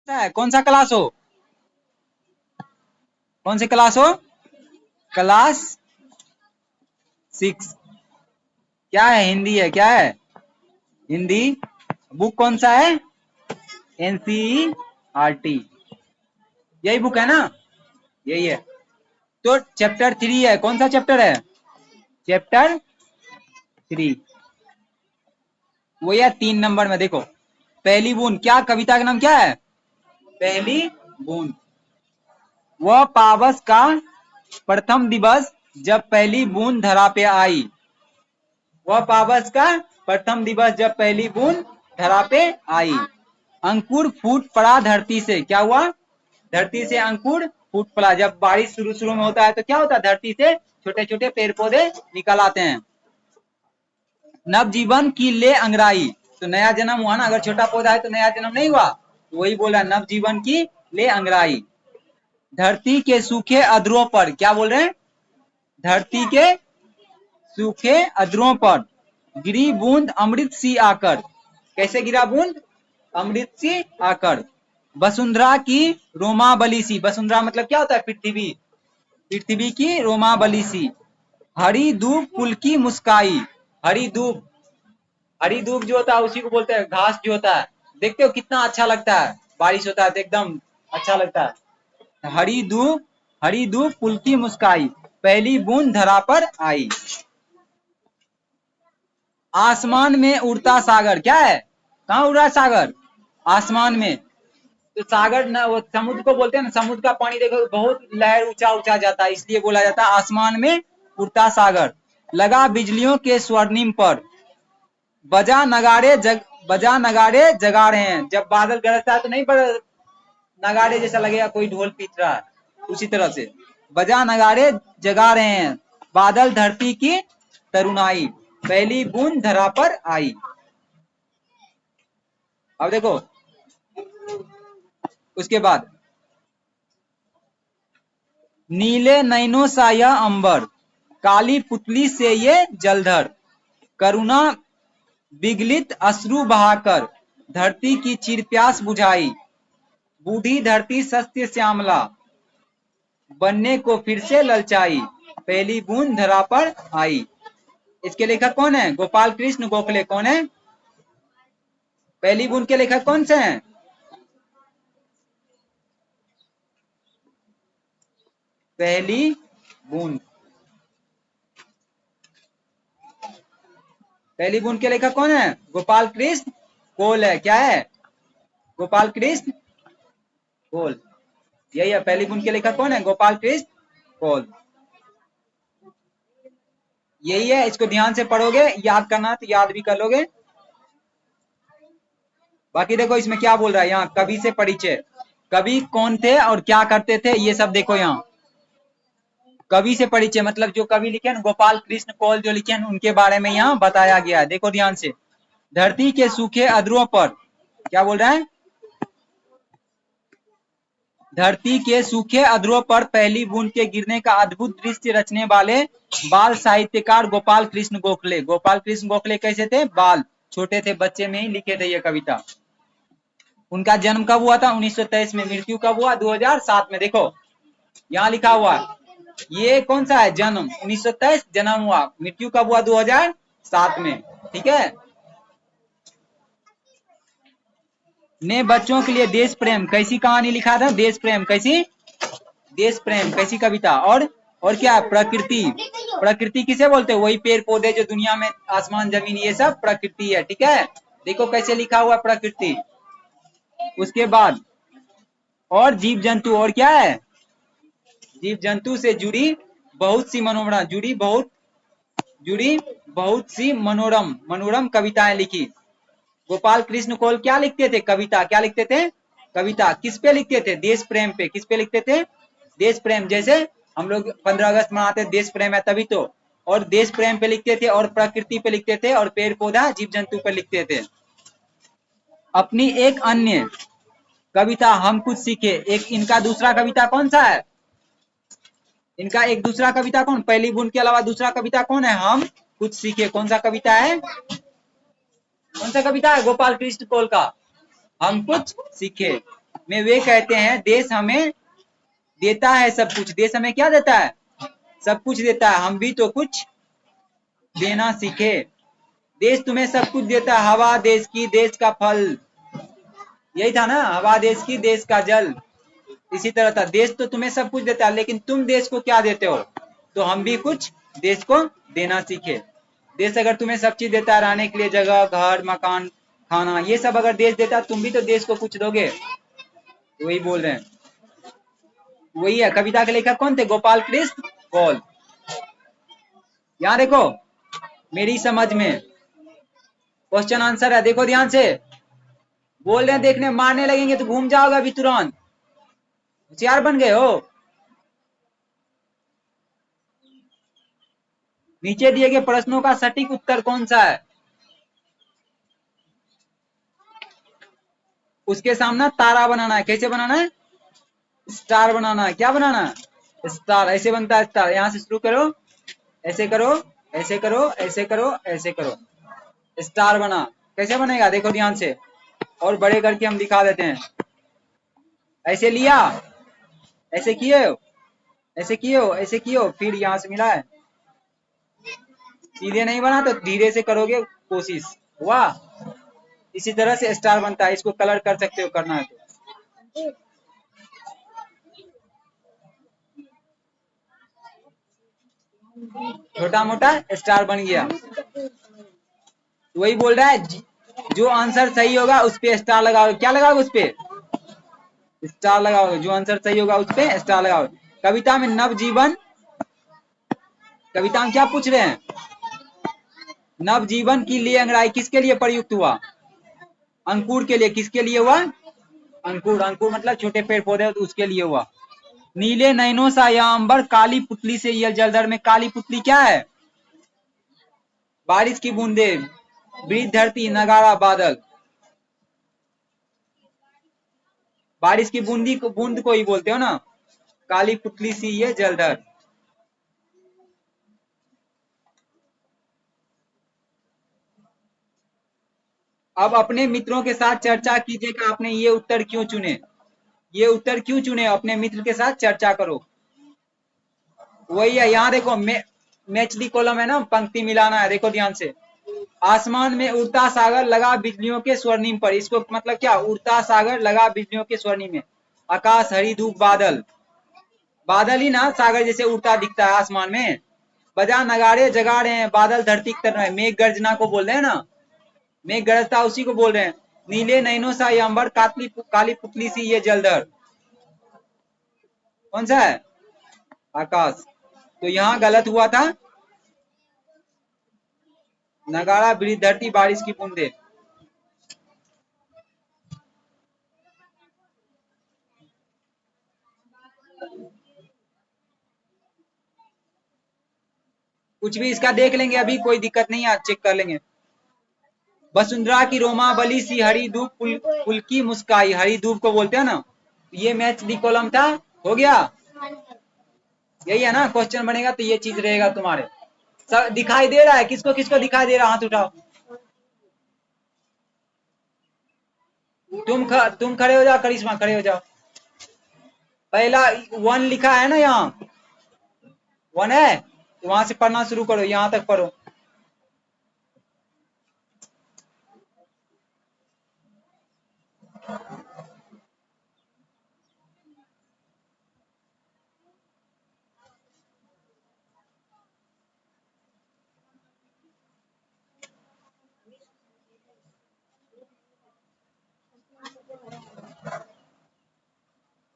है कौन सा क्लास हो, कौन सी क्लास हो, क्लास 6। क्या है, हिंदी है, क्या है हिंदी। बुक कौन सा है, NCERT, यही बुक है ना, यही है। तो चैप्टर 3 है, कौन सा चैप्टर है, चैप्टर 3, वो है 3 नंबर में। देखो पहली बूंद, क्या कविता का नाम क्या है, पहली बूंद। वह पावस का प्रथम दिवस जब पहली बूंद धरा पे आई, वह पावस का प्रथम दिवस जब पहली बूंद धरा पे आई। अंकुर फूट पड़ा धरती से, क्या हुआ, धरती से अंकुर फूट पड़ा। जब बारिश शुरू शुरू में होता है तो क्या होता है, धरती से छोटे छोटे पेड़ पौधे निकल आते हैं। नव जीवन की ले अंगराई, तो नया जन्म हुआ ना, अगर छोटा पौधा है तो नया जन्म नहीं हुआ, तो वही बोला नव जीवन की ले अंगराई। धरती के सूखे अधरों पर, क्या बोल रहे हैं, धरती के सूखे अधरों पर गिरी बूंद अमृत सी आकर, कैसे गिरा बूंद, अमृत सी आकर। वसुंधरा की रोमावली सी, वसुंधरा मतलब क्या होता है, पृथ्वी, पृथ्वी की रोमावली सी। हरी धूप कुल की मुस्काई, हरी धूप, हरी धूप जो होता है उसी को बोलते हैं घास जो होता है, देखते हो कितना अच्छा लगता है, बारिश होता है तो एकदम अच्छा लगता है। हरी धूप कुल की मुस्काई, पहली बूंद धरा पर आई। आसमान में उड़ता सागर, क्या है, कहाँ उड़ रहा है सागर, आसमान में। तो सागर ना, वो समुद्र को बोलते हैं ना, समुद्र का पानी देखो बहुत लहर ऊंचा ऊंचा जाता है, इसलिए बोला जाता है आसमान में उड़ता सागर। लगा बिजलियों के स्वर्णिम पर, बजा नगाड़े जगा रहे हैं। जब बादल गरजता है तो नहीं पर नगाड़े जैसा लगेगा कोई ढोल पीट रहा है, उसी तरह से बजा नगाड़े जगा रहे हैं। बादल धरती की तरुणाई, पहली बूंद धरा पर आई। अब देखो उसके बाद, नीले नैनों सा यह अंबर, काली पुतली से ये जलधर। करुणा विगलित अश्रु बहाकर धरती की चिर प्यास बुझाई। बूढ़ी धरती सत्य श्यामला बनने को फिर से ललचाई, पहली बूंद धरा पर आई। इसके लेखक कौन है, गोपाल कृष्ण गोखले। कौन है, पहली बूंद के लेखक कौन से हैं, पहली बूंद, पहली बूंद के लेखक कौन है, गोपाल कृष्ण कोल है। क्या है, गोपाल कृष्ण कोल, यही है, पहली बूंद के लेखक कौन है, गोपाल कृष्ण कोल, यही है। इसको ध्यान से पढ़ोगे, याद करना तो याद भी कर लोगे। बाकी देखो इसमें क्या बोल रहा है, यहाँ कवि से परिचय, कवि कौन थे और क्या करते थे ये सब देखो। यहाँ कवि से परिचय मतलब जो कवि लिखे हैं, गोपाल कृष्ण कौल जो लिखे हैं, उनके बारे में यहाँ बताया गया है। देखो ध्यान से, धरती के सूखे अधरों पर, क्या बोल रहा है, धरती के सूखे अधरों पर पहली बूंद के गिरने का अद्भुत दृश्य रचने वाले बाल साहित्यकार गोपाल कृष्ण गोखले। गोपाल कृष्ण गोखले कैसे थे, बाल छोटे थे, बच्चे में ही लिखे थे ये कविता। उनका जन्म कब हुआ था, 1923 में। मृत्यु कब हुआ, 2007 में। देखो यहाँ लिखा हुआ है, ये कौन सा है, जन्म 1923 जन्म हुआ, मृत्यु कब हुआ, 2007 में। ठीक है। ने बच्चों के लिए देश प्रेम, कैसी कहानी लिखा था, देश प्रेम, कैसी, देश प्रेम कैसी कविता। और क्या है, प्रकृति, प्रकृति किसे बोलते हैं, वही पेड़ पौधे जो दुनिया में, आसमान जमीन, ये सब प्रकृति है। ठीक है, देखो कैसे लिखा हुआ प्रकृति। उसके बाद और जीव जंतु, और क्या है, जीव जंतु से जुड़ी बहुत सी मनोरम, जुड़ी बहुत सी मनोरम कविताएं लिखी। गोपाल कृष्ण कौल क्या लिखते थे, कविता, क्या लिखते थे, कविता। किस पे लिखते थे, देश प्रेम पे। किस पे लिखते थे, देश प्रेम। जैसे हम लोग 15 अगस्त मनाते, देश प्रेम है तभी तो, और देश प्रेम पे लिखते थे, और प्रकृति पे लिखते थे, और पेड़ पौधा जीव जंतु पे लिखते थे। अपनी एक अन्य कविता हम कुछ सीखे, एक इनका दूसरा कविता कौन सा है, इनका एक दूसरा कविता कौन, पहली बूंद के अलावा दूसरा कविता कौन है, हम कुछ सीखे। कौन सा कविता है, कौन सा कविता है गोपाल कृष्ण कौल का, हम कुछ सीखे। में वे कहते हैं देश हमें देता है सब कुछ। देश हमें क्या देता है? सब कुछ देता है। हम भी तो कुछ देना सीखे। देश तुम्हें सब कुछ देता है, हवा देश की, देश का फल, यही था ना, हवा देश की, देश का जल। इसी तरह था, देश तो तुम्हें सब कुछ देता है, लेकिन तुम देश को क्या देते हो? तो हम भी कुछ देश को देना सीखे। देश अगर तुम्हें सब चीज देता है, रहने के लिए जगह, घर, मकान, खाना, ये सब अगर देश देता है, तुम भी तो देश को कुछ दोगे। वही बोल रहे हैं, वही है। कविता के लेखक कौन थे? गोपाल कृष्ण कौल। यहाँ देखो, मेरी समझ में क्वेश्चन आंसर है, देखो ध्यान से। बोल रहे हैं देखने, मारने लगेंगे तो घूम जाओगे अभी तुरंत। होशियार बन गए हो। नीचे दिए गए प्रश्नों का सटीक उत्तर कौन सा है? उसके सामने तारा बनाना है। कैसे बनाना है? स्टार बनाना है। क्या बनाना है? स्टार। ऐसे बनता है स्टार। यहां से शुरू करो, ऐसे करो, ऐसे करो, ऐसे करो, ऐसे करो, स्टार बना। कैसे बनेगा देखो ध्यान से, और बड़े करके हम दिखा देते हैं। ऐसे लिया, ऐसे किए हो, ऐसे किए हो, ऐसे किए हो, फिर यहां से मिला है। सीधे नहीं बना तो धीरे से करोगे कोशिश। हुआ? इसी तरह से स्टार बनता है। इसको कलर कर सकते हो, करना है तो। छोटा मोटा स्टार बन गया। वही बोल रहा है, जो आंसर सही होगा उस पे स्टार लगाओ। क्या लगाओगे उस पे? स्टार लगाओगे। जो आंसर सही होगा उस पे स्टार लगाओगे। कविता में नवजीवन, कविता में क्या पूछ रहे हैं? नवजीवन की लिए अंगड़ाई किसके लिए प्रयुक्त हुआ? अंकुर के लिए। किसके लिए हुआ? अंकुर। अंकुर मतलब छोटे पेड़ पौधे, तो उसके लिए हुआ। नीले नैनो सा या अंबर, काली पुतली से ये जलधर में काली पुतली क्या है? बारिश की बूंदे, वृद्ध धरती, नगाड़ा, बादल। बारिश की बूंदी को, बूंद को ही बोलते हो ना। काली पुतली सी ये जलधर। अब अपने मित्रों के साथ चर्चा कीजिए कि आपने ये उत्तर क्यों चुने। ये उत्तर क्यों चुने? अपने मित्र के साथ चर्चा करो। वही है, यहाँ देखो, मैच दी कॉलम है ना, पंक्ति मिलाना है। देखो ध्यान से, आसमान में उड़ता सागर लगा बिजलियों के स्वर्णिम पर। इसको मतलब क्या? उड़ता सागर लगा बिजलियों के स्वर्णिम में। आकाश, हरी धूप, बादल। बादल ही ना सागर जैसे उड़ता दिखता है आसमान में। बजा नगाड़े जगा रहे हैं, बादल धरती की तरफ है। मेघ गर्जना को बोल रहे हैं ना, मेघ गरजता उसी को बोल रहे हैं। नीले नैनो सा ये अंबर, काली पुतली सी ये जलधर। कौन सा है? आकाश। तो यहाँ गलत हुआ था, नगाड़ा, वृद्ध धरती, बारिश की बूंदे। कुछ भी इसका देख लेंगे, अभी कोई दिक्कत नहीं है, चेक कर लेंगे। वसुंधरा की रोमावली सी हरी धूप, पुल की मुस्काई। हरी धूप को बोलते हैं ना। ये मैच दी कॉलम था। हो गया? यही है ना, क्वेश्चन बनेगा तो ये चीज रहेगा तुम्हारे। सब दिखाई दे रहा है? किसको किसको दिखाई दे रहा? हाथ उठाओ। तुम खड़े हो जाओ, करिश्मा खड़े हो जाओ। पहला 1 लिखा है ना, यहाँ 1 है, तो वहां से पढ़ना शुरू करो, यहाँ तक पढ़ो।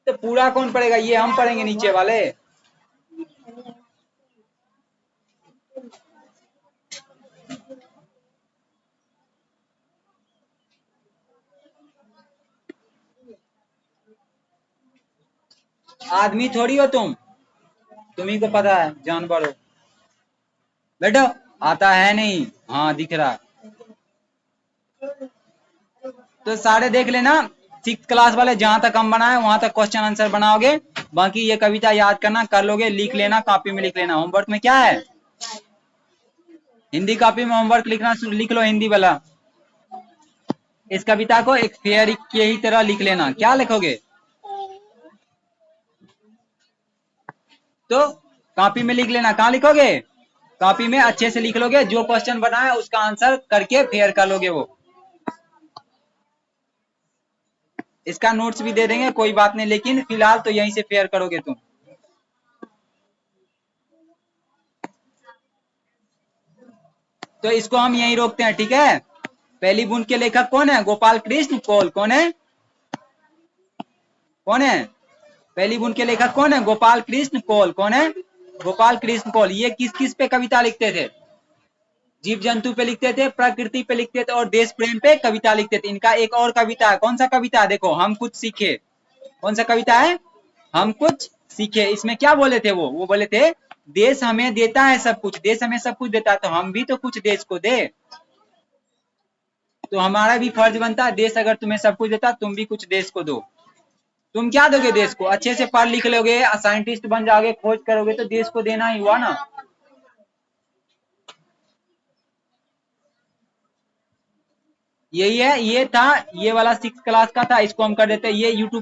तो पूरा कौन पढ़ेगा? ये हम पढ़ेंगे नीचे वाले। आदमी थोड़ी हो तुम, तुम्ही को पता है, जानवर हो। बैठो। आता है नहीं, हाँ दिख रहा। तो सारे देख लेना, 6 क्लास वाले, जहां तक हम बनाए वहां तक क्वेश्चन आंसर बनाओगे। बाकी ये कविता याद करना, कर लोगे, लिख लेना, कॉपी में लिख लेना। होमवर्क में क्या है? हिंदी कॉपी में होमवर्क लिखना, लिख लो हिंदी वाला। इस कविता को एक फेयर के ही तरह लिख लेना। क्या लिखोगे? तो कॉपी में लिख लेना। कहाँ लिखोगे? कॉपी में अच्छे से लिख लोगे, जो क्वेश्चन बना है उसका आंसर करके फेयर कर लोगे। वो इसका नोट्स भी दे देंगे, कोई बात नहीं, लेकिन फिलहाल तो यहीं से फेयर करोगे तुम। तो इसको हम यहीं रोकते हैं, ठीक है। पहली बूंद के लेखक कौन है? गोपाल कृष्ण कौल। कौन है? कौन है? पहली बूंद के लेखक कौन है? गोपाल कृष्ण कौल। कौन है? गोपाल कृष्ण कौल। ये किस किस पे कविता लिखते थे? जीव जंतु पे लिखते थे, प्रकृति पे लिखते थे, और देश प्रेम पे कविता लिखते थे। इनका एक और कविता है, कौन सा कविता है? देखो, हम कुछ सीखे। कौन सा कविता है? हम कुछ सीखे। इसमें क्या बोले थे वो बोले थे, देश हमें देता है सब कुछ, देश हमें सब कुछ देता है, तो हम भी तो कुछ देश को दे। तो हमारा भी फर्ज बनता है, देश अगर तुम्हें सब कुछ देता, तुम भी कुछ देश को दो। तुम क्या दोगे देश को? अच्छे से पढ़ लिख लोगे, साइंटिस्ट बन जाओगे, खोज करोगे, तो देश को देना ही हुआ ना। यही है, ये था, ये वाला 6 क्लास का था। इसको हम कर देते हैं, ये यूट्यूब